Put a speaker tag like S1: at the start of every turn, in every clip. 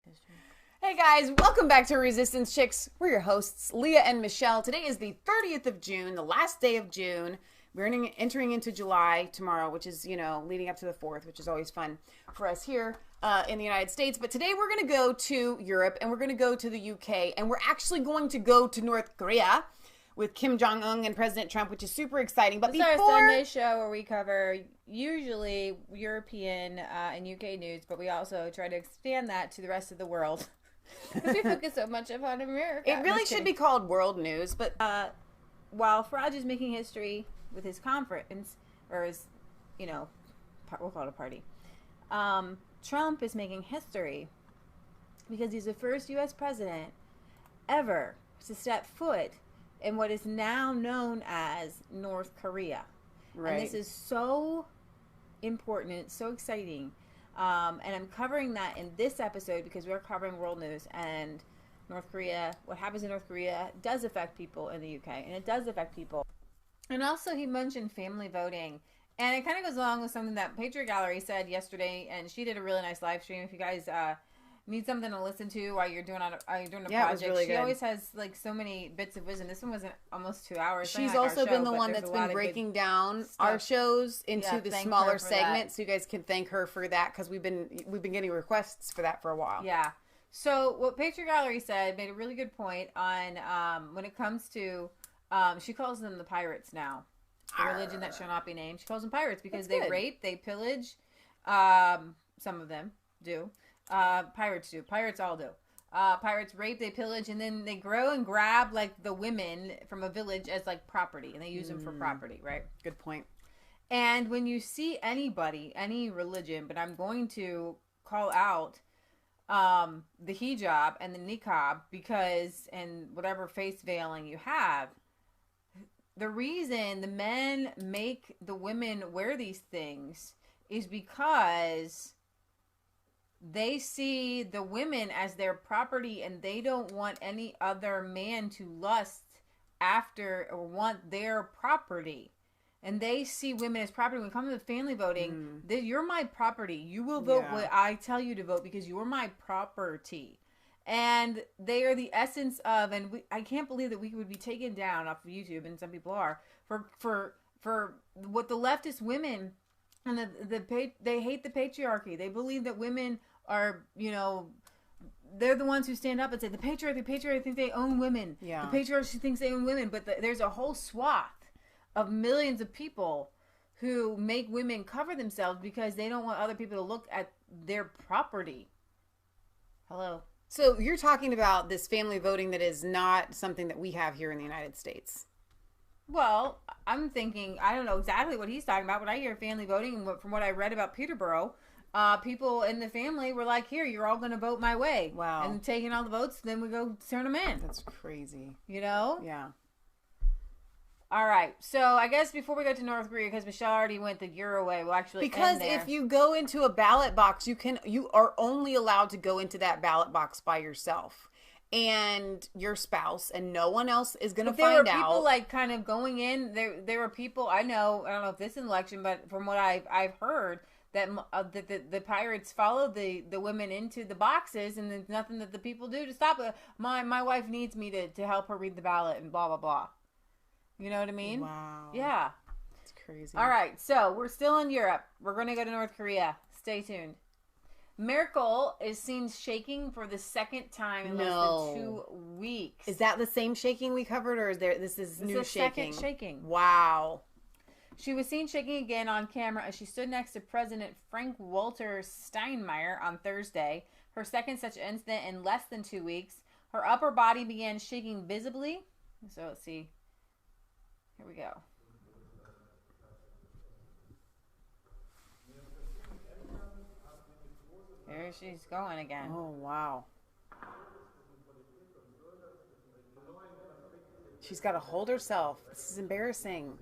S1: History.
S2: Hey guys, welcome back to Resistance Chicks. We're your hosts, Leah and Michelle. Today is the 30th of June, the last day of June. We're entering into July tomorrow, which is, leading up to the 4th, which is always fun for us here in the United States. But today we're going to go to Europe and we're going to go to the UK and we're actually going to go to North Korea with Kim Jong-un and President Trump, which is super exciting. But
S1: This is our Sunday show where we cover usually European and UK news, but we also try to expand that to the rest of the world. Because we focus so much upon America.
S2: It really should be called World News, but
S1: while Farage is making history with his conference, or his, we'll call it a party, Trump is making history because he's the first U.S. president ever to step foot in what is now known as North Korea.
S2: right.
S1: And this is so important and it's so exciting. And I'm covering that in this episode because we're covering world news and North Korea. What happens in North Korea does affect people in the UK, and it does affect people. And also he mentioned family voting. And it kind of goes along with something that Patriot Gallery said yesterday, and she did a really nice live stream. If you guys need something to listen to while you're doing a project,
S2: it was really
S1: she
S2: good.
S1: Always has like so many bits of wisdom. This one was almost 2 hours.
S2: She's also been the one that's been breaking down our shows into the smaller segments, so you guys can thank her for that because we've been getting requests for that for a while.
S1: Yeah. So what Patriot Gallery said made a really good point on when it comes to she calls them the pirates now. The religion that shall not be named. She calls them pirates because they rape, they pillage. Some of them do. Pirates do. Pirates all do. Pirates rape, they pillage, and then they grow and grab like the women from a village as like property, and they use them for property, right?
S2: Good point.
S1: And when you see anybody, any religion, but I'm going to call out the hijab and the niqab because, and whatever face veiling you have, the reason the men make the women wear these things is because they see the women as their property and they don't want any other man to lust after or want their property. And they see women as property. When it comes to family voting, you're my property. You will vote what I tell you to vote because you're my property. And they are the essence of, and I can't believe that we would be taken down off of YouTube, and some people are, for what the leftist women and they hate the patriarchy. They believe that women are, they're the ones who stand up and say the patriarchy think they own women.
S2: Yeah.
S1: The patriarchy thinks they own women, but there's a whole swath of millions of people who make women cover themselves because they don't want other people to look at their property. Hello.
S2: So you're talking about this family voting that is not something that we have here in the United States.
S1: Well, I'm thinking, I don't know exactly what he's talking about, but I hear family voting, and from what I read about Peterborough, people in the family were like, here, you're all going to vote my way.
S2: Wow.
S1: And taking all the votes, then we go turn them in.
S2: That's crazy.
S1: Yeah.
S2: Yeah.
S1: All right. So I guess before we go to North Korea, because Michelle already went the Euro way, we'll actually
S2: Because
S1: end there.
S2: if you go into a ballot box, you are only allowed to go into that ballot box by yourself and your spouse, and no one else is going to find out.
S1: There were people like kind of going in. There were people I don't know if this is an election, but from what I've heard that the pirates follow the women into the boxes, and there's nothing that the people do to stop it. My wife needs me to help her read the ballot and blah blah blah. You know what I mean?
S2: Wow.
S1: Yeah.
S2: It's crazy.
S1: All right, so we're still in Europe. We're going to go to North Korea. Stay tuned. Merkel is seen shaking for the second time in less than 2 weeks.
S2: Is that the same shaking we covered, or this is new shaking?
S1: Second shaking.
S2: Wow.
S1: She was seen shaking again on camera as she stood next to President Frank-Walter Steinmeier on Thursday. Her second such incident in less than 2 weeks. Her upper body began shaking visibly. So let's see. Here we go. Here she's going again.
S2: Oh, wow. She's got to hold herself. This is embarrassing.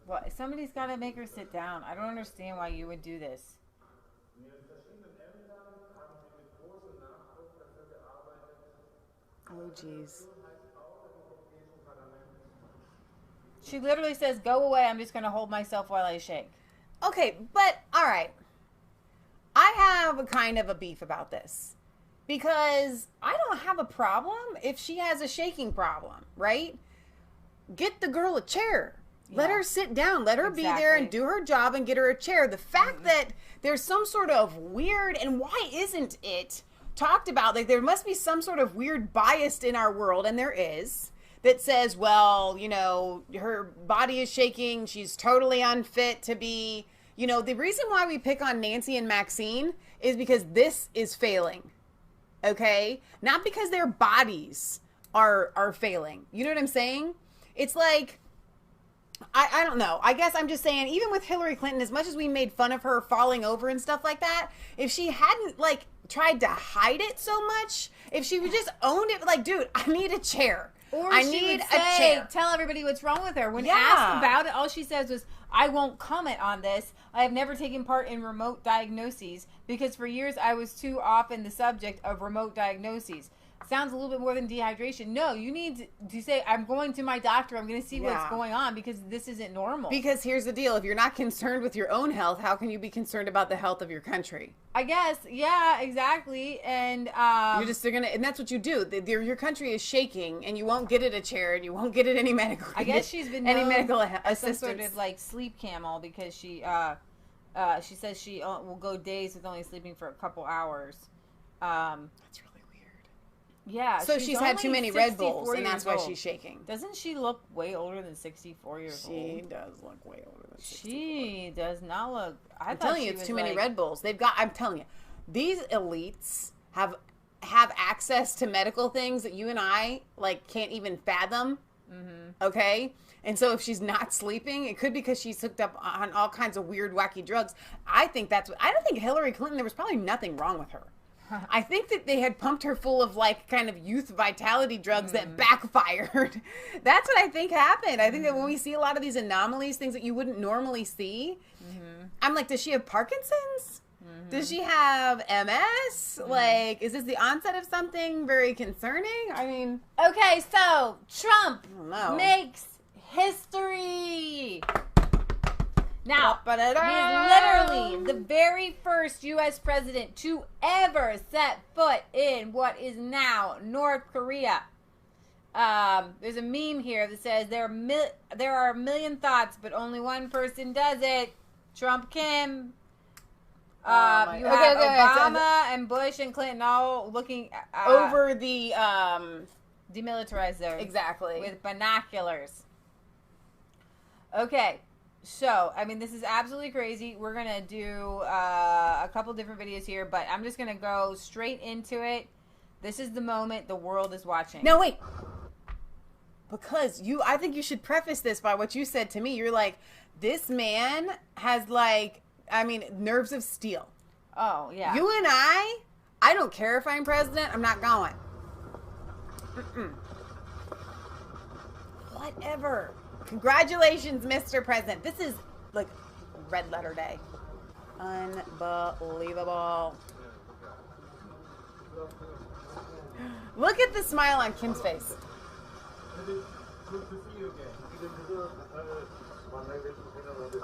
S1: Well, somebody's got to make her sit down. I don't understand why you would do this.
S2: Oh, jeez.
S1: She literally says, go away, I'm just going to hold myself while I shake.
S2: Okay, but, all right. I have a kind of a beef about this. because I don't have a problem if she has a shaking problem, right? Get the girl a chair. Let her sit down. Let her be there and do her job and get her a chair. The fact that there's some sort of weird, and why isn't it talked about? Like, there must be some sort of weird bias in our world, and there is, that says, well, you know, her body is shaking. She's totally unfit to be, you know, the reason why we pick on Nancy and Maxine is because this is failing. Okay? Not because their bodies are failing. You know what I'm saying? It's like, I don't know. I guess I'm just saying, even with Hillary Clinton, as much as we made fun of her falling over and stuff like that, if she hadn't, like, tried to hide it so much, if she would just own it, like, dude, I need a chair.
S1: Or
S2: I
S1: she
S2: need
S1: would
S2: a
S1: say,
S2: chair.
S1: tell everybody what's wrong with her. When asked about it, all she says was, I won't comment on this. I have never taken part in remote diagnoses because for years I was too often the subject of remote diagnoses. Sounds a little bit more than dehydration. No, you need to say, I'm going to my doctor. I'm going to see what's going on because this isn't normal.
S2: Because here's the deal. If you're not concerned with your own health, how can you be concerned about the health of your country?
S1: I guess. Yeah, exactly. And
S2: they're gonna, and that's what you do. Your country is shaking, and you won't get it a chair, and you won't get it any medical.
S1: I guess she's been
S2: any medical assistance.
S1: Some sort of like sleep camel because she says she will go days with only sleeping for a couple hours.
S2: That's really weird.
S1: Yeah.
S2: So she's had too many Red Bulls, and that's why she's shaking.
S1: Doesn't she look way older than 64 years old?
S2: She does look way older than 64.
S1: She does not look. I'm
S2: telling you, it's too many Red Bulls. I'm telling you, these elites have access to medical things that you and I like can't even fathom. Mm-hmm. Okay. And so if she's not sleeping, it could be because she's hooked up on all kinds of weird, wacky drugs. I think I don't think Hillary Clinton, there was probably nothing wrong with her. I think that they had pumped her full of like kind of youth vitality drugs that backfired. That's what I think happened. I think that when we see a lot of these anomalies, things that you wouldn't normally see, I'm like, does she have Parkinson's? Does she have MS? Like, is this the onset of something very concerning? I mean,
S1: okay, so Trump makes history. Now, he's literally the very first U.S. president to ever set foot in what is now North Korea. There's a meme here that says there are a million thoughts, but only one person does it. Trump Kim. You have Obama and Bush and Clinton all looking
S2: over the
S1: demilitarized zone.
S2: Exactly.
S1: With binoculars. Okay. So, I mean, this is absolutely crazy. We're going to do a couple different videos here, but I'm just going to go straight into it. This is the moment the world is watching.
S2: No, wait. Because I think you should preface this by what you said to me. You're like, this man has nerves of steel.
S1: Oh, yeah.
S2: You and I don't care if I'm president. I'm not going. Whatever. Congratulations, Mr. President. This is like red letter day. Unbelievable. Look at the smile on Kim's face.
S3: Good to see you again.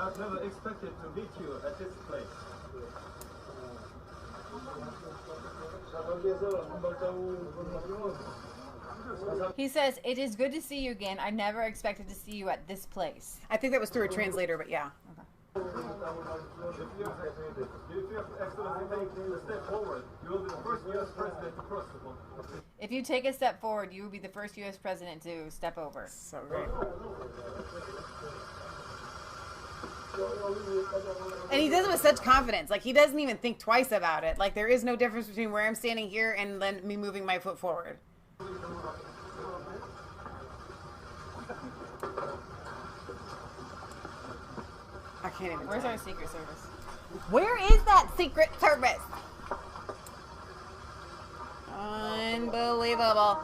S3: I've never expected to meet you at this place.
S1: He says, it is good to see you again. I never expected to see you at this place.
S2: I think that was through a translator, but yeah.
S3: If Your Excellency takes a step forward, you will be the first U.S. president to cross the border.
S1: If you take a step forward, you will be the first U.S. president to step over.
S2: So great. And he does it with such confidence. Like, he doesn't even think twice about it. Like, there is no difference between where I'm standing here and then me moving my foot forward. I can't even.
S1: Where's our Secret Service?
S2: Where is that Secret Service? Unbelievable.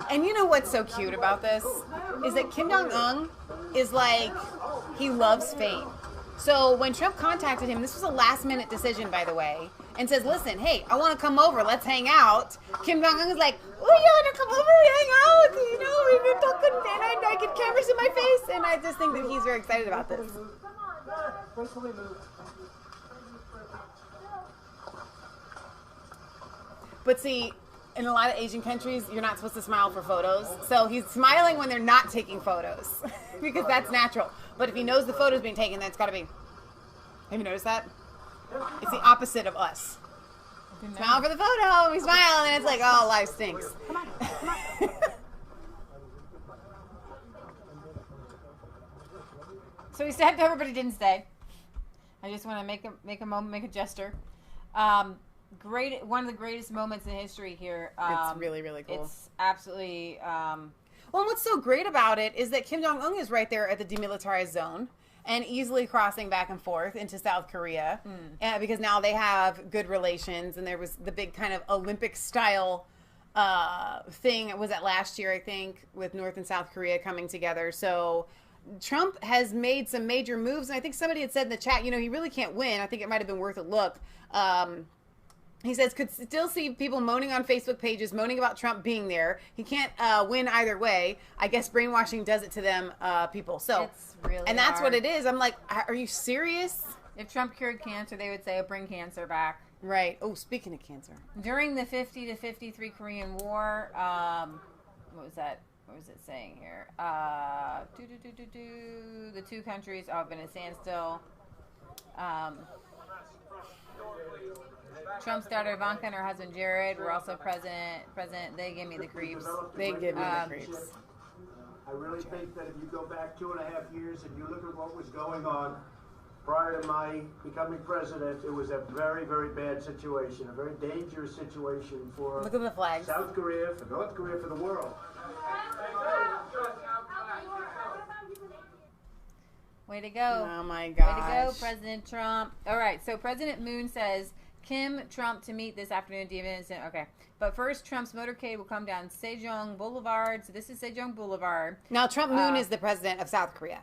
S2: And you know what's so cute about this? Is that Kim Jong-un is like, he loves fame. So when Trump contacted him, this was a last-minute decision, by the way, and says, listen, hey, I want to come over. Let's hang out. Kim Jong-un was like, oh, you want to come over and hang out? You know, we've been talking, and I get cameras in my face. And I just think that he's very excited about this.
S4: Gracefully move.
S2: But see, in a lot of Asian countries, you're not supposed to smile for photos. So he's smiling when they're not taking photos because that's natural. But if he knows the photo's being taken, then it's got to be. Have you noticed that? It's the opposite of us. Smile for the photo. We smile, and it's like, oh, life stinks.
S4: Come on. Come on.
S1: So he stepped over, but he didn't stay. I just want to make a moment, make a gesture. Great, one of the greatest moments in history here.
S2: It's really, really cool.
S1: It's absolutely.
S2: Well, and what's so great about it is that Kim Jong-un is right there at the demilitarized zone and easily crossing back and forth into South Korea because now they have good relations. And there was the big kind of Olympic-style thing. Was that last year, I think, with North and South Korea coming together. So Trump has made some major moves. And I think somebody had said in the chat, you know, he really can't win. I think it might have been worth a look. He says could still see people moaning on Facebook pages, moaning about Trump being there. He can't win either way. I guess brainwashing does it to them people. So
S1: it's really
S2: and that's
S1: hard.
S2: what it is. I'm like, are you serious?
S1: If Trump cured cancer, they would say, "Bring cancer back."
S2: Right. Oh, speaking of cancer,
S1: During the 50 to 53 Korean War, what was that? What was it saying here? The two countries have been in standstill. Trump's daughter Ivanka and her husband Jared were also present. They gave me the creeps.
S2: they give me the creeps.
S3: I really think that if you go back 2.5 years and you look at what was going on prior to my becoming president, it was a very, very bad situation, a very dangerous situation for
S2: Look at the flags.
S3: South Korea, for North Korea, for the world.
S1: Way to go.
S2: Oh my
S1: Way
S2: gosh.
S1: to go, President Trump. All right, so President Moon says Kim Trump to meet this afternoon at the Okay, but first Trump's motorcade will come down Sejong Boulevard. So this is Sejong Boulevard.
S2: Now Trump Moon is the president of South Korea.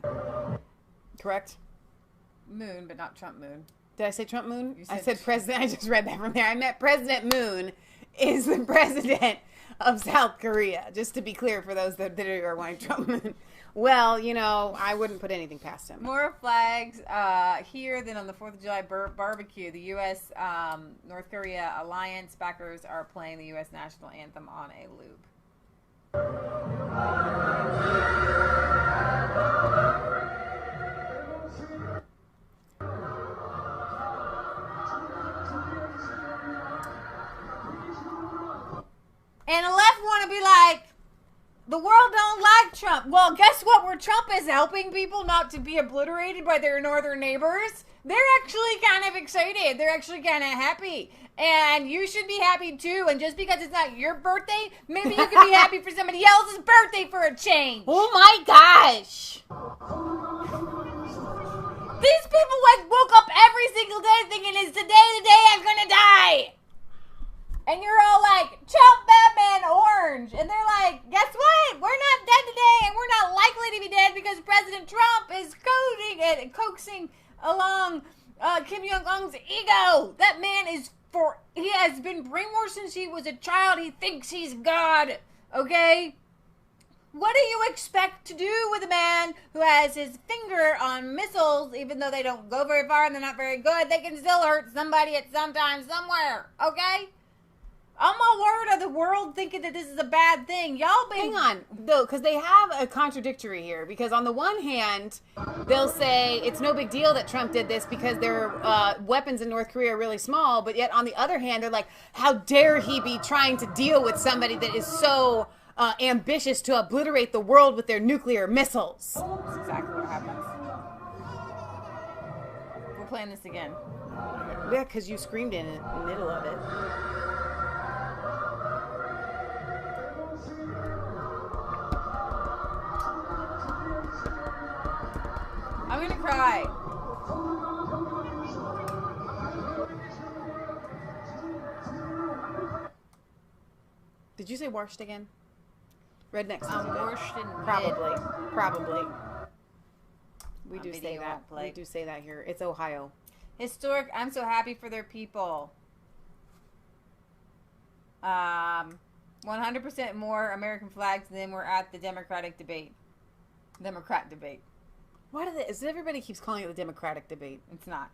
S2: Correct?
S1: Moon, but not Trump Moon.
S2: Did I say Trump Moon? I
S1: said
S2: said president. I just read that from there. I meant President Moon is the president of South Korea. Just to be clear for those that are wanting Trump Moon. Well, you know, I wouldn't put anything past him.
S1: More flags here than on the 4th of July barbecue. The U.S. North Korea alliance backers are playing the U.S. national anthem on a loop. And the left want to be like, the world don't like Trump. Well, guess what? Where Trump is helping people not to be obliterated by their northern neighbors, they're actually kind of excited. They're actually kind of happy. And you should be happy too. And just because it's not your birthday, maybe you can be happy for somebody else's birthday for a change.
S2: Oh my gosh.
S1: These people like woke up every single day thinking, is today the day I'm going to die? And you're all like, Trump, Batman, Orange. And they're like, guess what? We're not dead today, and we're not likely to be dead because President Trump is coaxing along Kim Jong-un's ego. That man he has been brainwashed since he was a child. He thinks he's God, okay? What do you expect to do with a man who has his finger on missiles, even though they don't go very far and they're not very good? They can still hurt somebody at some time somewhere, okay? I'm all worried of the world thinking that this is a bad thing. Y'all been...
S2: Hang on, though, because they have a contradictory here. Because on the one hand, they'll say it's no big deal that Trump did this because their weapons in North Korea are really small. But yet, on the other hand, they're like, how dare he be trying to deal with somebody that is so ambitious to obliterate the world with their nuclear missiles?
S1: That's exactly what happens. We're playing this again.
S2: Yeah, because you screamed in the middle of it.
S1: I'm gonna cry.
S2: Did you say washed again? Redneck
S1: I'm
S2: season.
S1: washed in
S2: Probably. We
S1: My
S2: do say
S1: video
S2: that.
S1: won't play.
S2: We do say that here. It's Ohio.
S1: Historic. I'm so happy for their people. 100% more American flags than were at the Democrat debate.
S2: Why do they? Everybody keeps calling it the Democratic debate.
S1: It's not.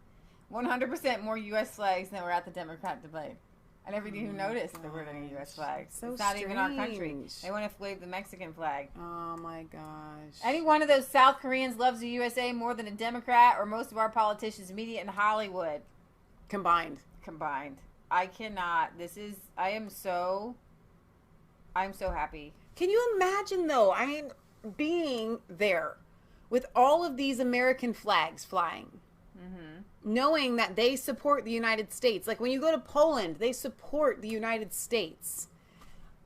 S1: 100% more U.S. flags than were at the Democrat debate. I never even noticed there weren't any U.S. flags.
S2: So
S1: it's not even our country.
S2: strange.
S1: They want to wave the Mexican flag.
S2: Oh my gosh.
S1: Any one of those South Koreans loves the USA more than a Democrat or most of our politicians, media, and Hollywood
S2: Combined.
S1: I cannot. I'm so happy.
S2: Can you imagine though? I mean, being there with all of these American flags flying. Knowing that they support the United States. Like when you go to Poland, they support the United States.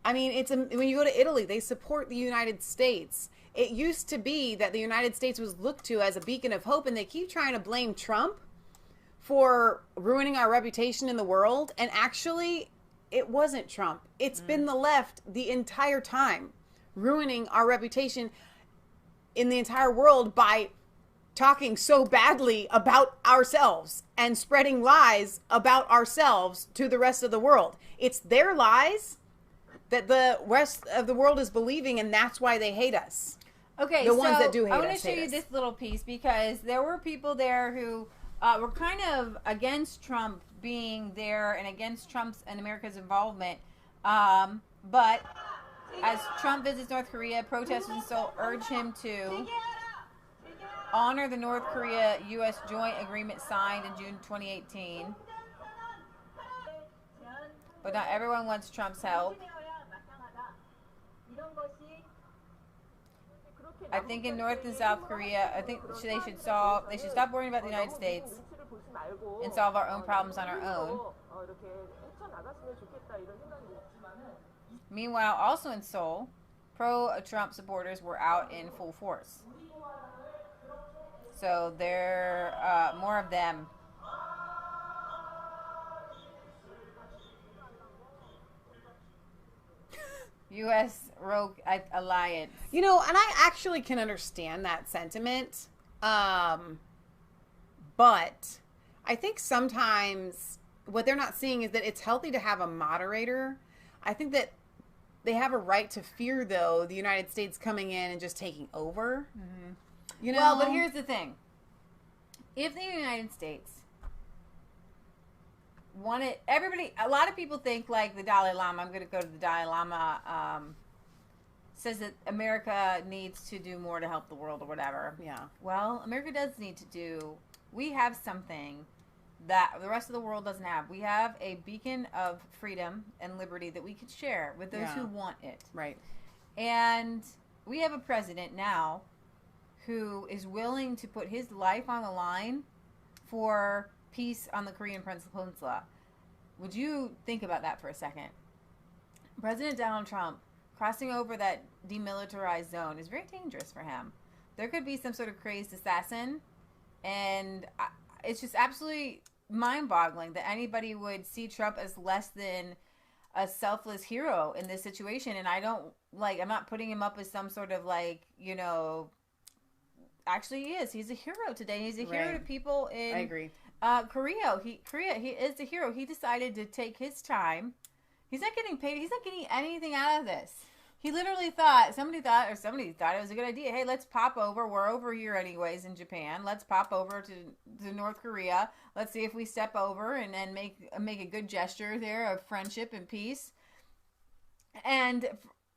S2: I mean, when you go to Italy, they support the United States. It used to be that the United States was looked to as a beacon of hope, and they keep trying to blame Trump for ruining our reputation in the world. And actually, it wasn't Trump. It's been the left the entire time, ruining our reputation in the entire world by talking so badly about ourselves and spreading lies about ourselves to the rest of the world. It's their lies that the rest of the world is believing, and that's why they hate us.
S1: Okay,
S2: the ones that do hate us.
S1: I want to show you this little piece because there were people there who were kind of against Trump being there and against Trump's and America's involvement. But as Trump visits North Korea, protesters in Seoul urge him to honor the North Korea-U.S. joint agreement signed in June 2018. But not everyone wants Trump's help. I think in North and South Korea, I think they should stop worrying about the United States and solve our own problems on our own. Meanwhile, also in Seoul, pro-Trump supporters were out in full force. So there are more of them. U.S. Rogue Alliance.
S2: You know, and I actually can understand that sentiment. But I think sometimes what they're not seeing is that it's healthy to have a moderator. I think that they have a right to fear, though, the United States coming in and just taking over.
S1: Mm-hmm.
S2: You know?
S1: Well, but here's the thing. If the United States wanted everybody, a lot of people think like the Dalai Lama, I'm going to go to the Dalai Lama, says that America needs to do more to help the world or whatever.
S2: Yeah.
S1: Well, America does need to do, we have something that the rest of the world doesn't have. We have a beacon of freedom and liberty that we could share with those who want it.
S2: Right.
S1: And we have a president now who is willing to put his life on the line for peace on the Korean Peninsula. Would you think about that for a second? President Donald Trump crossing over that demilitarized zone is very dangerous for him. There could be some sort of crazed assassin, and it's just absolutely mind-boggling that anybody would see Trump as less than a selfless hero in this situation. And I'm not putting him up as some sort of actually he is. He's a hero today. He's a hero to people in
S2: I agree.
S1: Korea. He is a hero. He decided to take his time. He's not getting paid. He's not getting anything out of this. He literally somebody thought it was a good idea. Hey, let's pop over. We're over here anyways in Japan. Let's pop over to North Korea. Let's see if we step over and then make a good gesture there of friendship and peace. And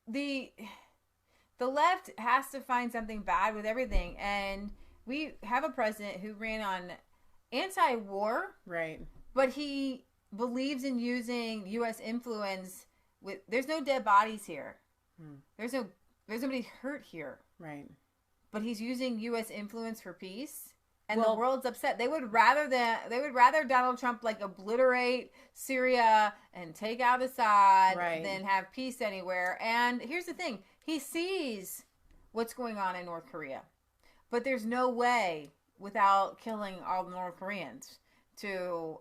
S1: the left has to find something bad with everything. And we have a president who ran on anti-war.
S2: Right.
S1: But he believes in using U.S. influence. There's no dead bodies here. There's nobody hurt here.
S2: Right.
S1: But he's using U.S. influence for peace. And the world's upset. They would rather Donald Trump obliterate Syria and take out Assad than have peace anywhere. And here's the thing. He sees what's going on in North Korea. But there's no way without killing all the North Koreans to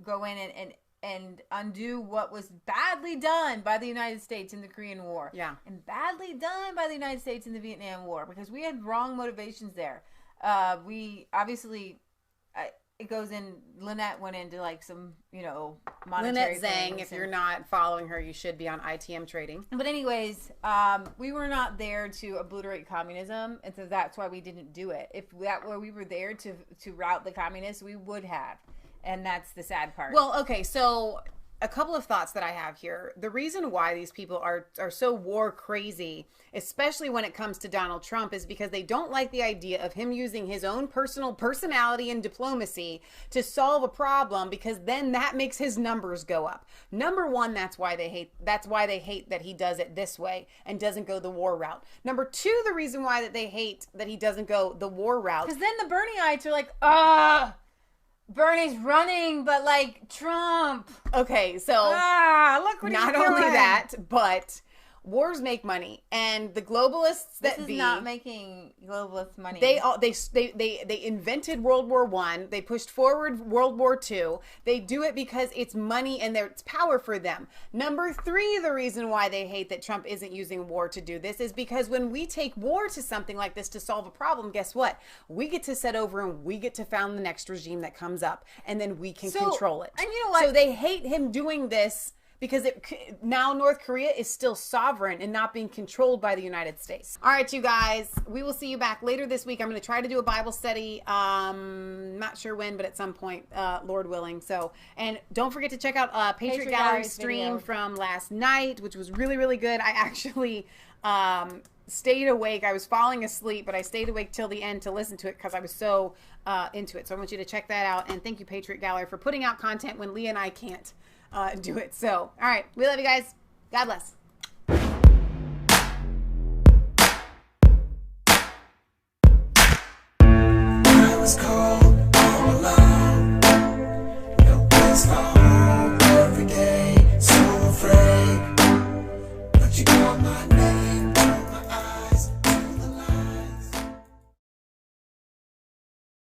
S1: go in and undo what was badly done by the United States in the Korean War.
S2: Yeah.
S1: And badly done by the United States in the Vietnam War because we had wrong motivations there. We obviously, it goes in. Lynette went into like some, monetary
S2: Lynette Zhang,
S1: things
S2: if you're not following her, you should be on ITM Trading.
S1: But anyways, we were not there to obliterate communism, and so that's why we didn't do it. If that were we were there to rout the communists, we would have, and that's the sad part.
S2: Well, okay, so a couple of thoughts that I have here. The reason why these people are so war crazy, especially when it comes to Donald Trump, is because they don't like the idea of him using his own personal personality and diplomacy to solve a problem, because then that makes his numbers go up. Number one, that's why they hate that he does it this way and doesn't go the war route. Number two, the reason why that they hate that he doesn't go the war route,
S1: because then the Bernieites are like, Bernie's running, but like Trump.
S2: Okay, so
S1: look what
S2: not
S1: he's doing.
S2: only that, but wars make money, and the globalists
S1: this is not making globalist money.
S2: They invented World War I. They pushed forward World War II. They do it because it's money and it's power for them. Number three, the reason why they hate that Trump isn't using war to do this is because when we take war to something like this to solve a problem, guess what? We get to set over and we get to found the next regime that comes up, and then we can control it.
S1: And you know what?
S2: So they hate him doing this because now North Korea is still sovereign and not being controlled by the United States. All right, you guys, we will see you back later this week. I'm going to try to do a Bible study. Not sure when, but at some point, Lord willing. So, and don't forget to check out Patriot Gallery's stream from last night, which was really, really good. I actually stayed awake. I was falling asleep, but I stayed awake till the end to listen to it because I was so into it. So I want you to check that out. And thank you, Patriot Gallery, for putting out content when Leah and I can't do it. So, all right. We love you guys. God bless.
S4: I was cold all alone.